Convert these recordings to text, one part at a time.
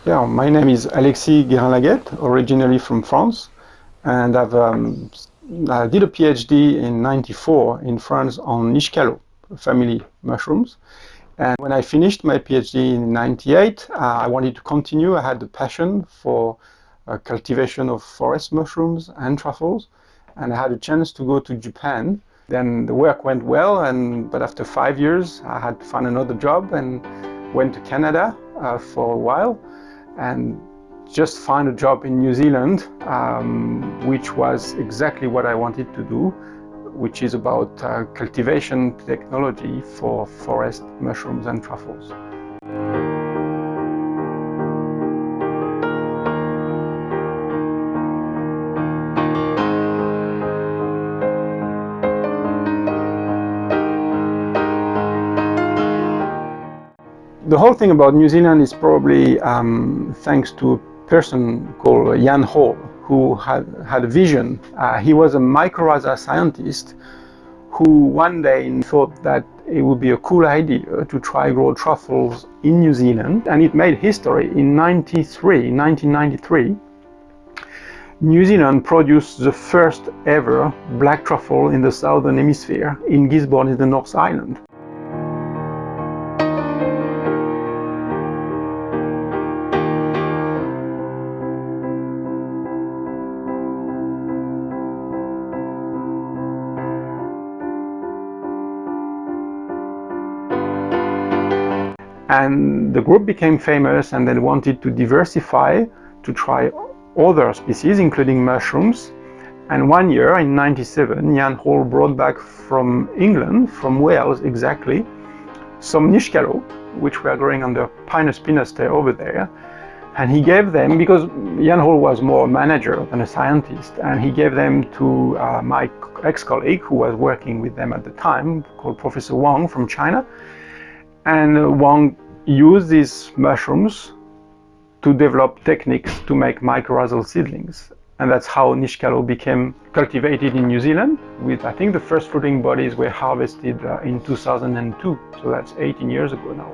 Yeah, my name is Alexis Guérin-Laguette, originally from France, and I did a PhD in '94 in France on Niscalos, family mushrooms. And when I finished my PhD in '98, I wanted to continue. I had a passion for cultivation of forest mushrooms and truffles, and I had a chance to go to Japan. Then the work went well, but after 5 years, I had to find another job and went to Canada for a while, and just find a job in New Zealand, which was exactly what I wanted to do, which is about cultivation technology for forest mushrooms and truffles. The whole thing about New Zealand is probably thanks to a person called Jan Hall, who had a vision. He was a mycorrhiza scientist who one day thought that it would be a cool idea to try grow truffles in New Zealand, and it made history. In 1993, New Zealand produced the first ever black truffle in the southern hemisphere in Gisborne in the North Island. And the group became famous, and they wanted to diversify, to try other species, including mushrooms. And one year, in '97, Jan Hall brought back from England, from Wales exactly, some Niscalos, which were growing under Pinus pinaster over there. And he gave them, because Jan Hall was more a manager than a scientist, and he gave them to my ex-colleague who was working with them at the time, called Professor Wang from China. And Wang used these mushrooms to develop techniques to make mycorrhizal seedlings. And that's how Niscalos became cultivated in New Zealand, with I think the first fruiting bodies were harvested in 2002, so that's 18 years ago now.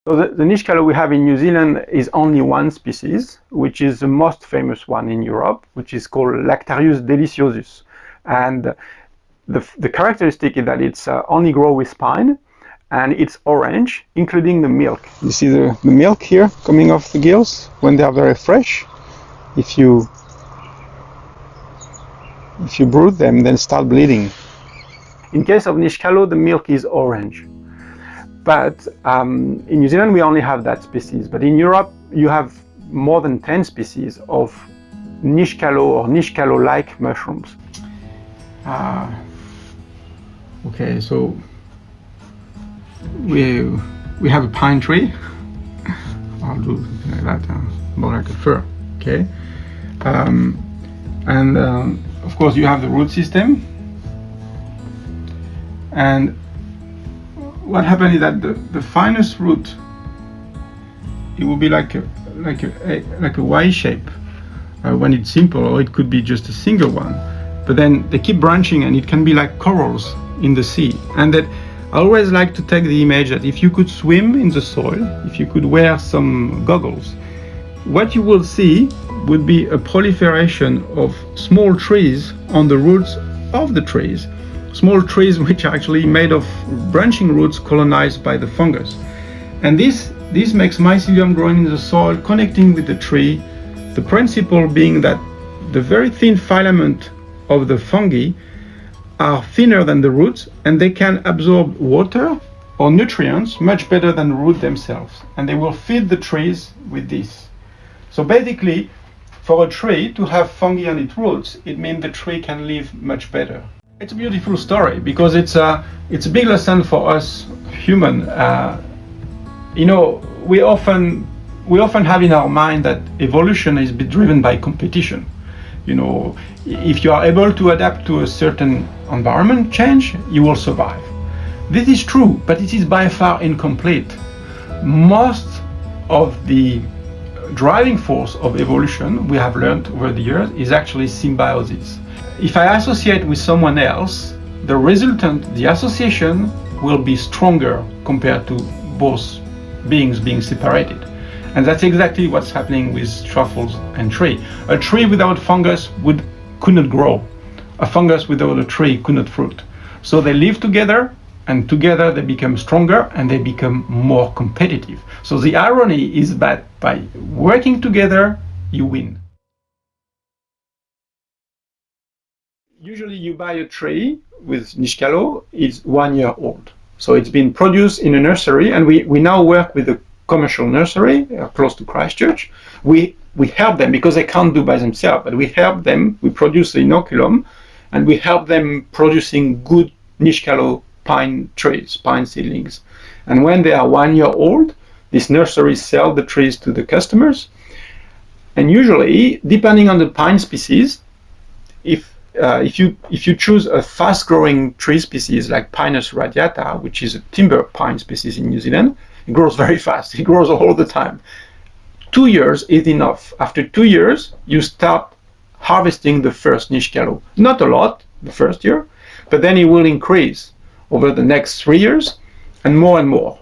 So the Niscalos we have in New Zealand is only one species, which is the most famous one in Europe, which is called Lactarius deliciosus. And the characteristic is that it's only grow with spine, and it's orange, including the milk. You see the milk here coming off the gills when they are very fresh. If you brood them, then start bleeding. In case of Niscalos, the milk is orange. But in New Zealand, we only have that species. But in Europe, you have more than 10 species of Niscalos or Niscalos-like mushrooms. Okay, so we have a pine tree. I'll do something like that, more like a fir. Okay, and of course you have the root system. And what happened is that the finest root, it will be like a Y shape when it's simple, or it could be just a single one. But then they keep branching, and it can be like corals in the sea. And that I always like to take the image that if you could swim in the soil, if you could wear some goggles, what you will see would be a proliferation of small trees on the roots of the trees. Small trees which are actually made of branching roots colonized by the fungus. And this makes mycelium growing in the soil, connecting with the tree. The principle being that the very thin filament of the fungi are thinner than the roots, and they can absorb water or nutrients much better than the root themselves. And they will feed the trees with this. So basically, for a tree to have fungi on its roots, it means the tree can live much better. It's a beautiful story because it's a big lesson for us human. You know, we often have in our mind that evolution is driven by competition. You know, if you are able to adapt to a certain environment change, you will survive. This is true, but it is by far incomplete. Most of the driving force of evolution we have learned over the years is actually symbiosis. If I associate with someone else, the resultant, the association will be stronger compared to both beings being separated. And that's exactly what's happening with truffles and tree. A tree without fungus could not grow. A fungus without a tree could not fruit. So they live together, and together they become stronger and they become more competitive. So the irony is that by working together, you win. Usually you buy a tree with Niscalo, it's 1 year old. So it's been produced in a nursery, and we now work with a commercial nursery close to Christchurch. We help them because they can't do by themselves, but we help them, we produce the inoculum, and we help them producing good Niscalo pine trees, pine seedlings. And when they are 1 year old, these nurseries sell the trees to the customers. And usually, depending on the pine species, if you choose a fast-growing tree species like Pinus radiata, which is a timber pine species in New Zealand, it grows very fast. It grows all the time. 2 years is enough. After 2 years, you start harvesting the first Niscalo. Not a lot the first year, but then it will increase over the next 3 years and more and more.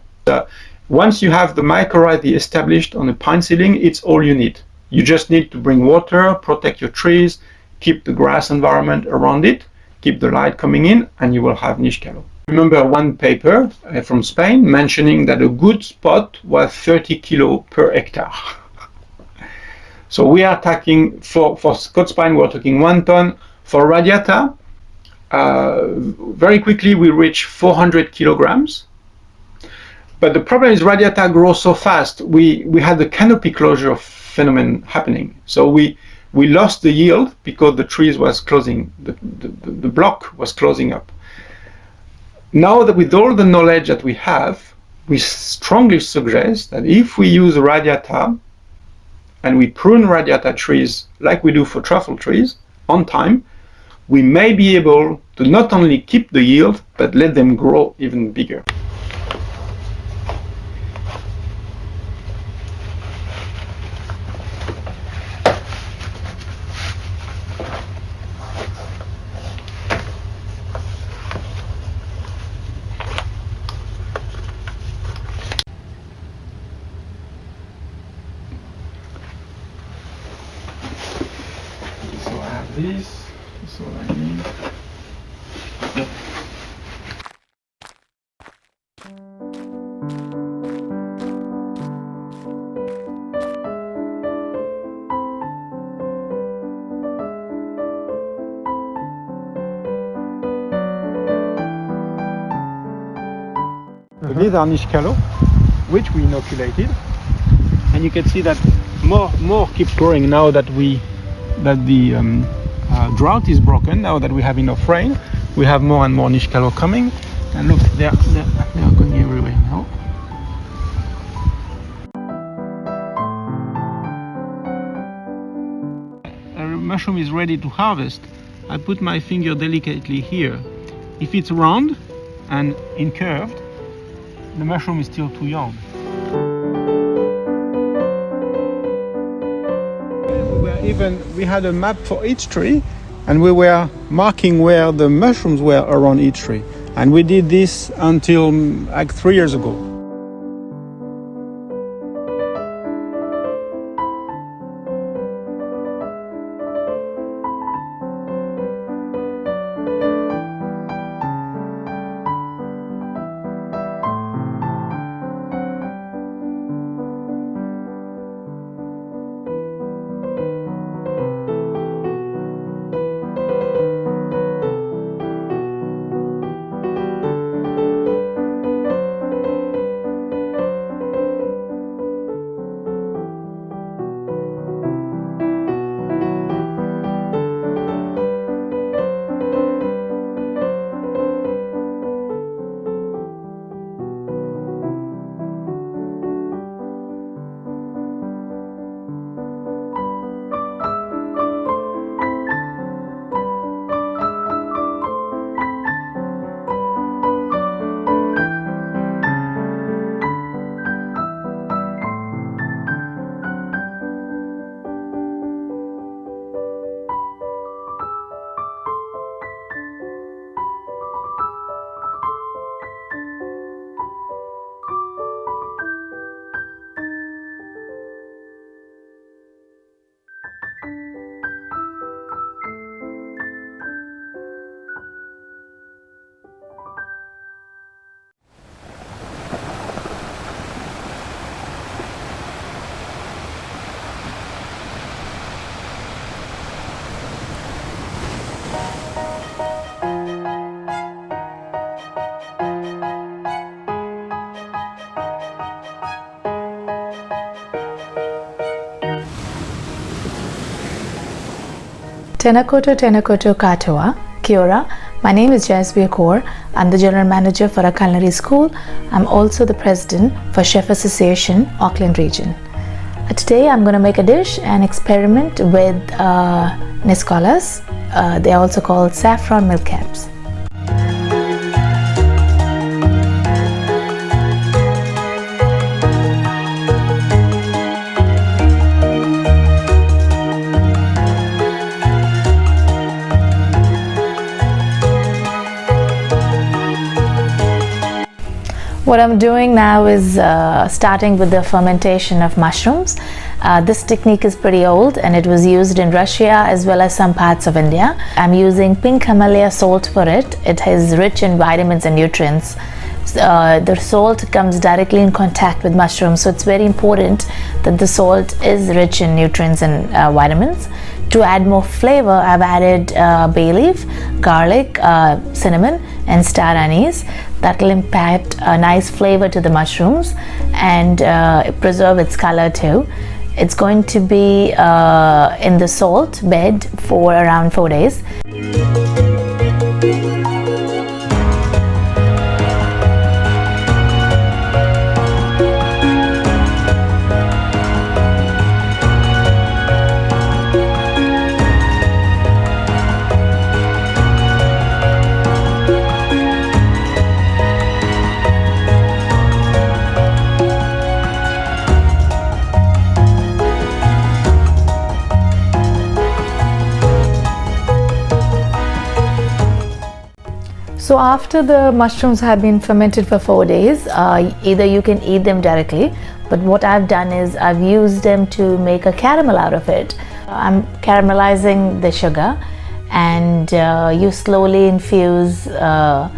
Once you have the mycorrhizae established on a pine seedling, it's all you need. You just need to bring water, protect your trees, keep the grass environment around it, keep the light coming in, and you will have Niscalo. I remember one paper from Spain mentioning that a good spot was 30 kilo per hectare. So we are talking, for Scots pine, we're talking 1 ton. For radiata, very quickly we reach 400 kilograms. But the problem is radiata grows so fast, we had the canopy closure phenomenon happening. So we lost the yield because the trees was closing, the block was closing up. Now that with all the knowledge that we have, we strongly suggest that if we use radiata and we prune radiata trees like we do for truffle trees on time, we may be able to not only keep the yield, but let them grow even bigger. This is what I need. These are Niscalo, which we inoculated, and you can see that more keep growing now that the drought is broken. Now that we have enough rain, we have more and more Niscalo coming, and look, they are going everywhere now. A mushroom is ready to harvest. I put my finger delicately here. If it's round and incurved, the mushroom is still too young. We had a map for each tree, and we were marking where the mushrooms were around each tree. And we did this until like 3 years ago. Tenakoto Tenakoto Katoa, Kia ora. My name is Jasbir Kaur. I'm the General Manager for a culinary school. I'm also the President for Chef Association, Auckland Region. Today I'm going to make a dish and experiment with Niscalos. They are also called saffron milk caps. What I'm doing now is starting with the fermentation of mushrooms. This technique is pretty old and it was used in Russia as well as some parts of India. I'm using pink camellia salt for it. It is rich in vitamins and nutrients. The salt comes directly in contact with mushrooms, so it's very important that the salt is rich in nutrients and vitamins. To add more flavor, I've added bay leaf, garlic, cinnamon and star anise. That will impart a nice flavor to the mushrooms and preserve its color too. It's going to be in the salt bed for around 4 days. So after the mushrooms have been fermented for 4 days, either you can eat them directly, but what I've done is I've used them to make a caramel out of it. I'm caramelizing the sugar and you slowly infuse the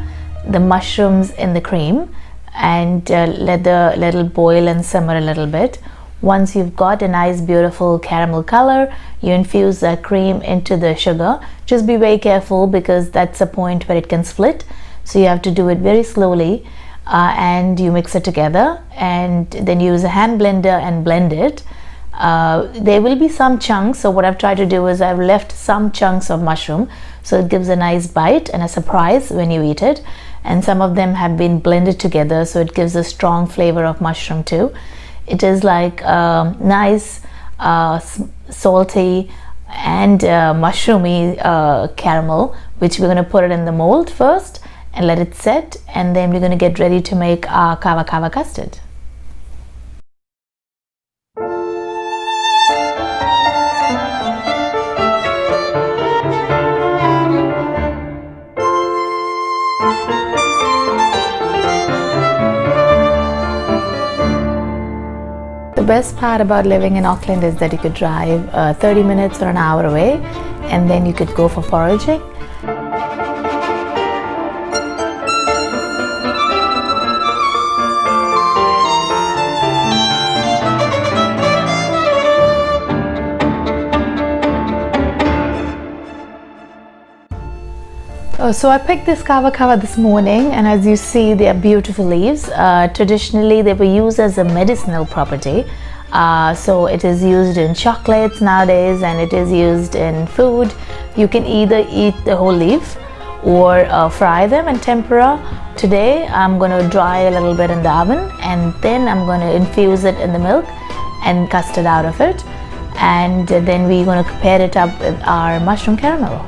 mushrooms in the cream and let it boil and simmer a little bit. Once you've got a nice beautiful caramel color, you infuse the cream into the sugar. Just be very careful because that's a point where it can split. So you have to do it very slowly and you mix it together and then use a hand blender and blend it. There will be some chunks, so what I've tried to do is I've left some chunks of mushroom so it gives a nice bite and a surprise when you eat it. And some of them have been blended together so it gives a strong flavor of mushroom too. It is like nice salty and mushroomy caramel, which we're going to put it in the mold first and let it set, and then we're going to get ready to make our kava kava custard. The best part about living in Auckland is that you could drive 30 minutes or an hour away and then you could go for foraging. So I picked this kava kava this morning and as you see they are beautiful leaves. Traditionally they were used as a medicinal property. So it is used in chocolates nowadays and it is used in food. You can either eat the whole leaf or fry them in tempura. Today I'm going to dry a little bit in the oven and then I'm going to infuse it in the milk and custard out of it. And then we're going to pair it up with our mushroom caramel.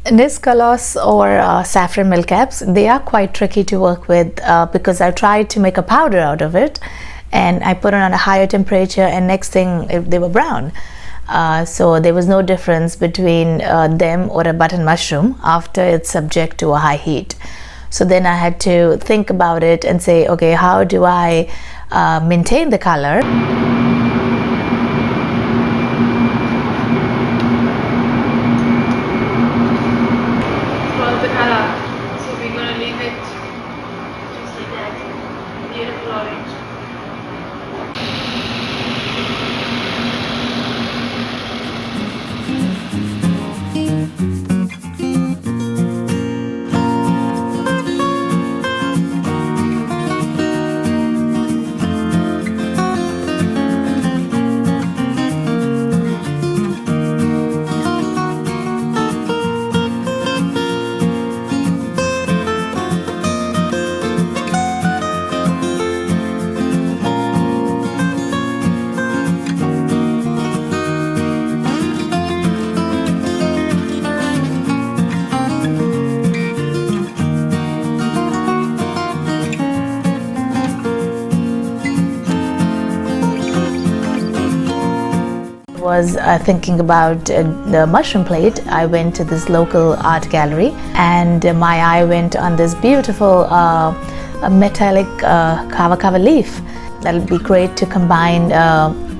Niscalos or saffron milk caps, they are quite tricky to work with because I tried to make a powder out of it and I put it on a higher temperature and next thing they were brown. So there was no difference between them or a button mushroom after it's subject to a high heat. So then I had to think about it and say, okay, how do I maintain the color? Well, the color, so we're going to leave it just like that, beautiful orange. Was thinking about the mushroom plate, I went to this local art gallery and my eye went on this beautiful metallic kava leaf. That'll be great to combine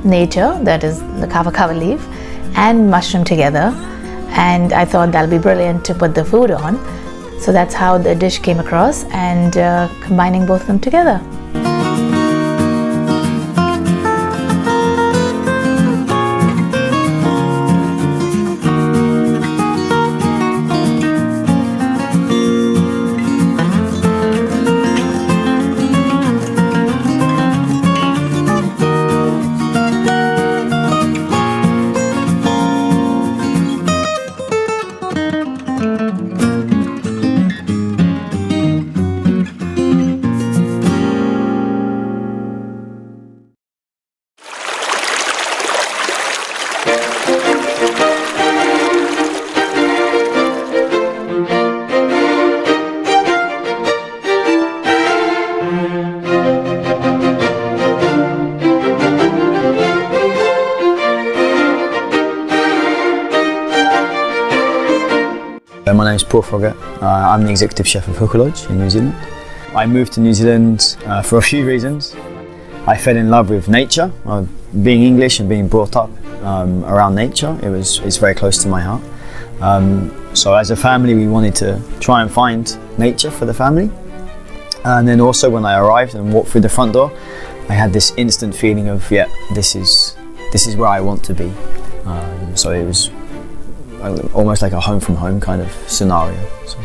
nature, that is the kava leaf, and mushroom together, and I thought that'll be brilliant to put the food on. So that's how the dish came across, and combining both of them together. My name is Paul Froggatt. I'm the executive chef of ecology in New Zealand. I moved to New Zealand for a few reasons. I fell in love with nature. Being English and being brought up around nature, it's very close to my heart. So as a family, we wanted to try and find nature for the family. And then also when I arrived and walked through the front door, I had this instant feeling of, yeah, this is where I want to be. So it was almost like a home from home kind of scenario. So.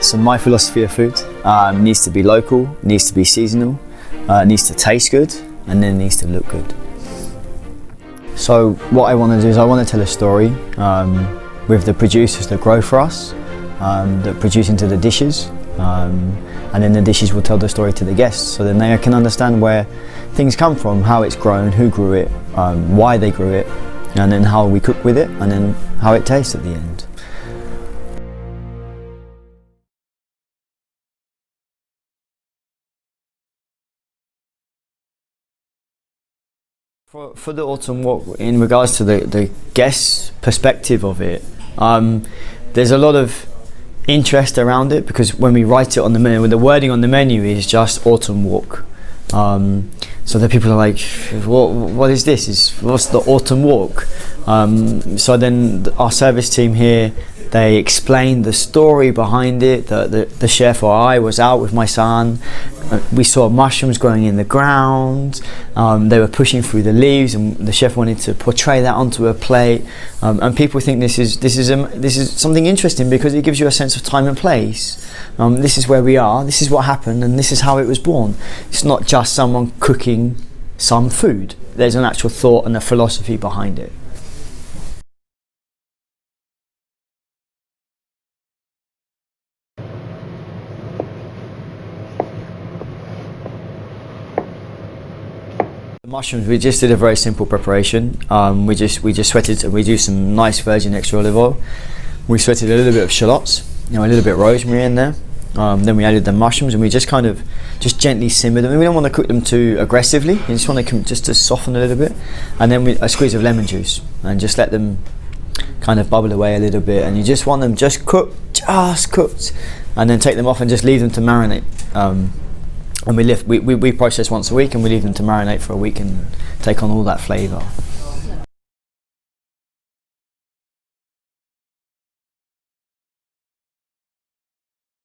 So my philosophy of food needs to be local, needs to be seasonal, needs to taste good, and then needs to look good. So what I want to do is I want to tell a story with the producers that grow for us, that produce into the dishes, and then the dishes will tell the story to the guests, so then they can understand where things come from, how it's grown, who grew it, why they grew it, and then how we cook with it, and then how it tastes at the end. For the autumn walk, in regards to the guest's perspective of it, there's a lot of interest around it, because when we write it on the menu, the wording on the menu is just autumn walk. So the people are like, what is this? What's the autumn walk? So then our service team here, they explained the story behind it. The chef or I was out with my son. We saw mushrooms growing in the ground. They were pushing through the leaves, and the chef wanted to portray that onto a plate. And people think this is something interesting, because it gives you a sense of time and place. This is where we are. This is what happened, and this is how it was born. It's not just someone cooking some food. There's an actual thought and a philosophy behind it. Mushrooms, we just did a very simple preparation. We just sweated, we do some nice virgin extra olive oil. We sweated a little bit of shallots, a little bit of rosemary in there. Then we added the mushrooms, and we just kind of gently simmered them. And we don't want to cook them too aggressively. You just want to just to soften a little bit. And then a squeeze of lemon juice, and just let them kind of bubble away a little bit. And you just want them just cooked, and then take them off and just leave them to marinate. And we process once a week, and we leave them to marinate for a week and take on all that flavour.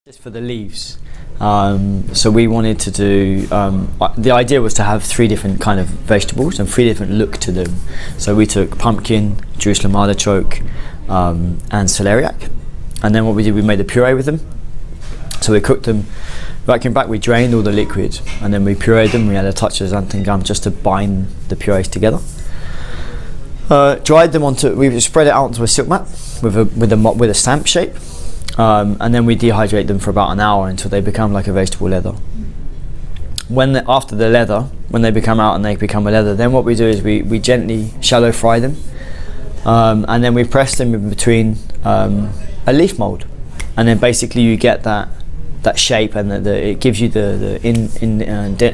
Just for the leaves. So we wanted to do, the idea was to have 3 different kind of vegetables and 3 different look to them. So we took pumpkin, Jerusalem artichoke, and celeriac. And then what we did, we made a puree with them. So we cooked them, vacuum back, we drained all the liquid, and then we pureed them. We had a touch of xanthan gum just to bind the purees together. Dried them we spread it out onto a silk mat with a stamp shape, and then we dehydrate them for about an hour until they become like a vegetable leather. After the leather, when they become out and they become a leather, then what we do is we gently shallow fry them, and then we press them in between a leaf mold, and then basically you get that shape, and it gives you the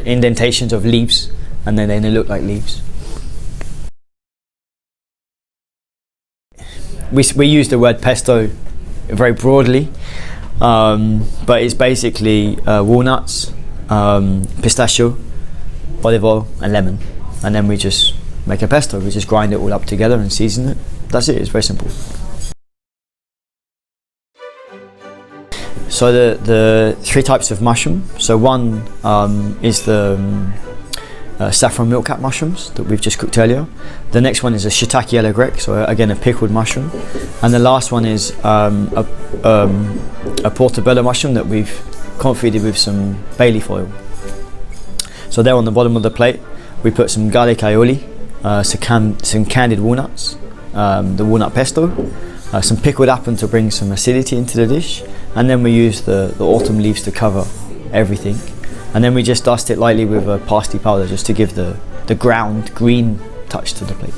indentations of leaves, and then they look like leaves. We use the word pesto very broadly, but it's basically walnuts, pistachio, olive oil and lemon, and then we just make a pesto. We just grind it all up together and season it. That's it. It's very simple. So the 3 types of mushroom. So one is the saffron milk-cap mushrooms that we've just cooked earlier. The next one is a shiitake yellow grec, so again a pickled mushroom. And the last one is a portobello mushroom that we've confit with some bay leaf oil. So there on the bottom of the plate, we put some garlic aioli, some candied walnuts, the walnut pesto, some pickled apple to bring some acidity into the dish, and then we use the autumn leaves to cover everything, and then we just dust it lightly with a parsley powder just to give the ground green touch to the plate.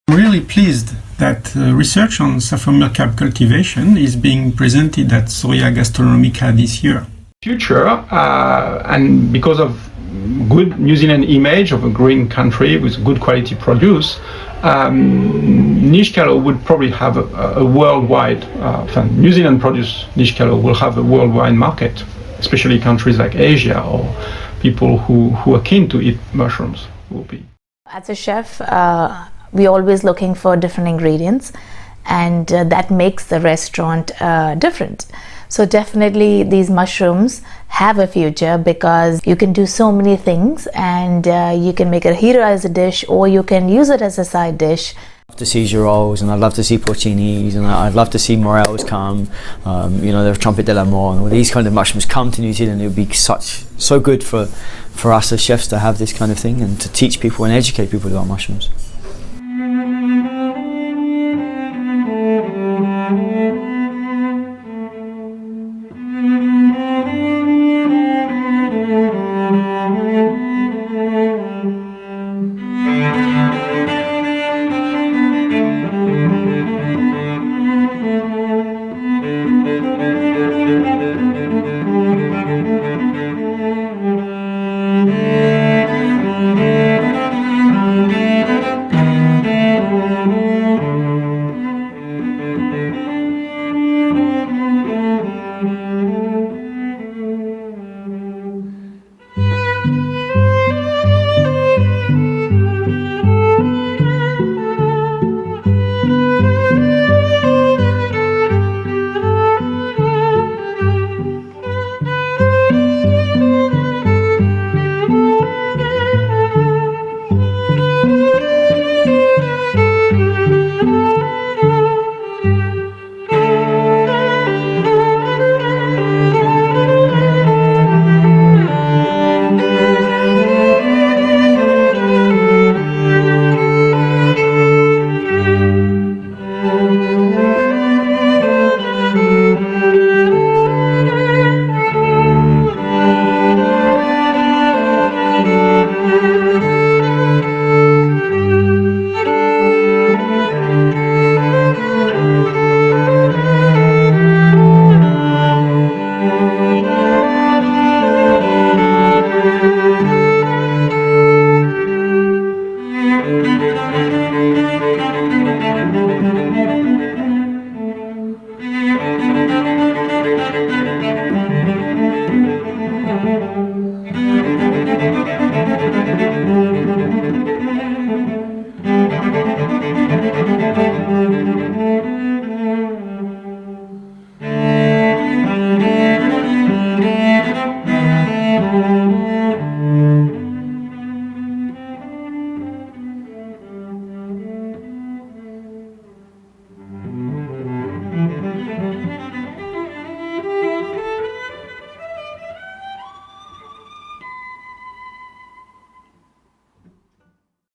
I'm really pleased that research on saffron milk-cap cultivation is being presented at Soria Gastronomica this year. Future, and because of good New Zealand image of a green country with good quality produce, Niscalos would probably have a worldwide, New Zealand produce Niscalos will have a worldwide market, especially countries like Asia or people who are keen to eat mushrooms will be. As a chef, we're always looking for different ingredients, and that makes the restaurant different. So definitely these mushrooms have a future because you can do so many things, and you can make it either as a dish or you can use it as a side dish. I'd love to see girolles, and I'd love to see porcinis, and I'd love to see morels come, the trumpet de l'amore, and all these kind of mushrooms come to New Zealand. It would be so good for us as chefs to have this kind of thing and to teach people and educate people about mushrooms. Thank you.